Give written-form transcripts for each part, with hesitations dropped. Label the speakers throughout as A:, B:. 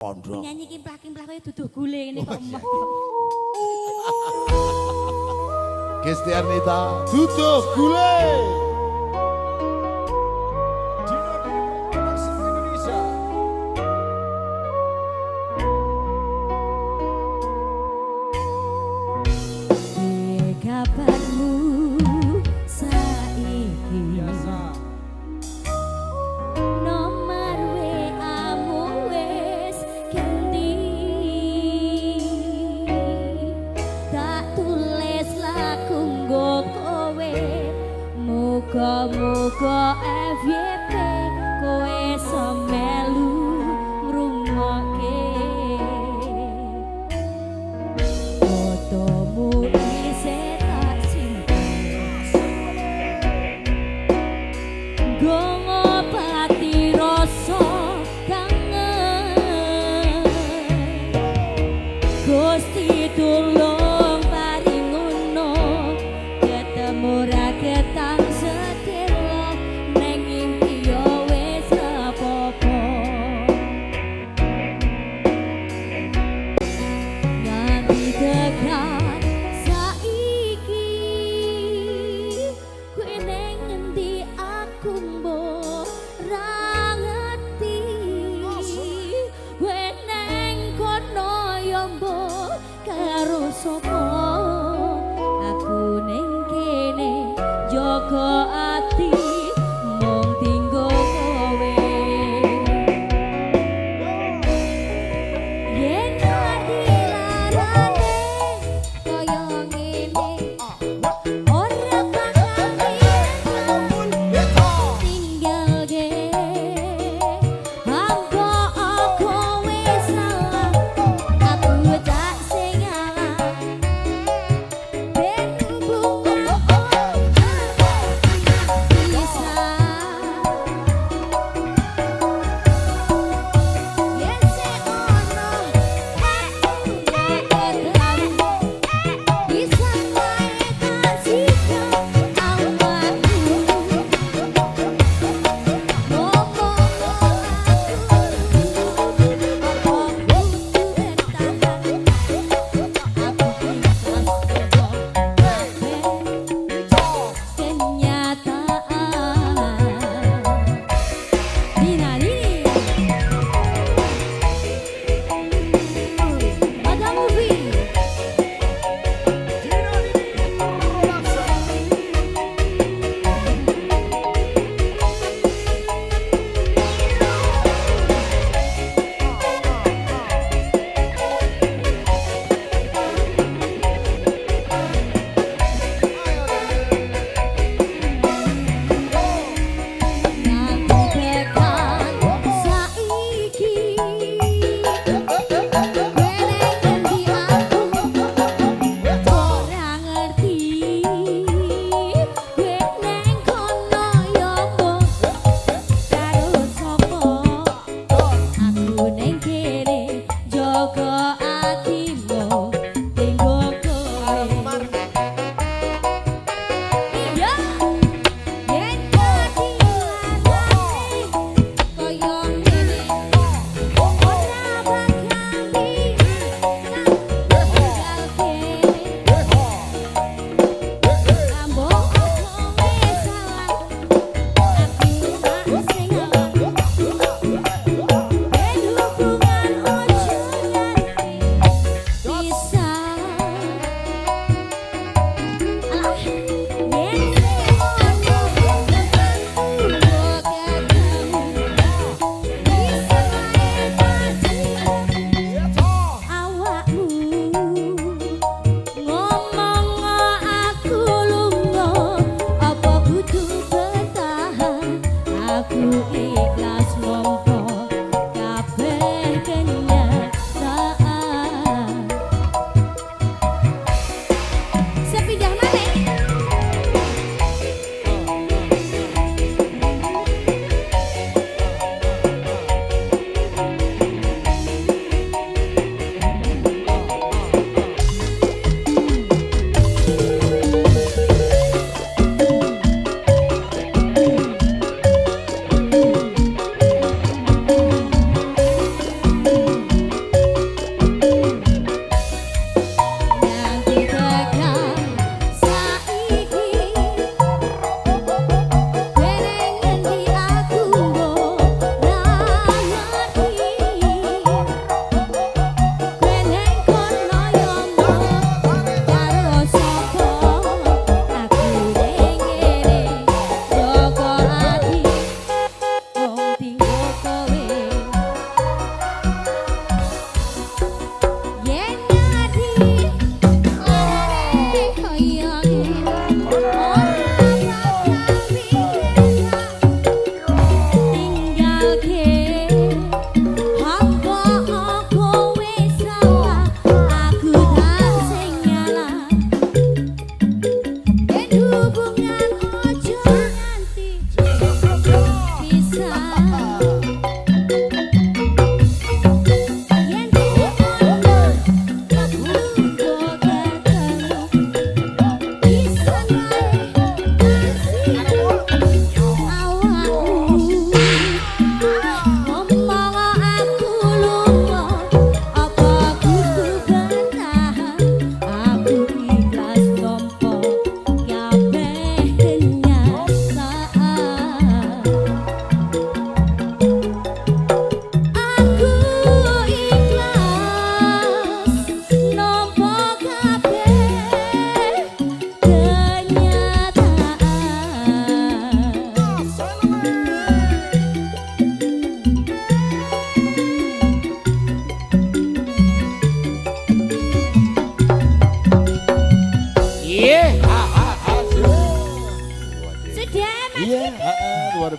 A: Pondok.
B: Nyanyi kimplah-kimplah kaya duduh gule ngene kok.
A: Gesti Arnita, duduh gule.
C: Dino Dini Production Indonesia.
B: Kabarmu saiki
C: Biasa.
B: nomor WA-mu wis ganti. Tak tulis lagu nggo kowe, muga-muga FYP kowe semelu ngrungokke. Fotomu isih tak simpen, nggo ngobati rasa kangen. Gusti tulung paringono, ketemu ra ketang sedelo, neng impi yo wis rapopo. Nganti tekan saiki, kowe neng ngendi aku mbok ra ngerti. Kowe neng kono yo mbok karo sapa, aku neng kene jaga ati mung tinggo kowe. Yen ati larane kaya ngene, ora bakal tinggalke. Hampa aku wis salah, aku tak sing ngalah. Ben bunga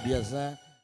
A: biasa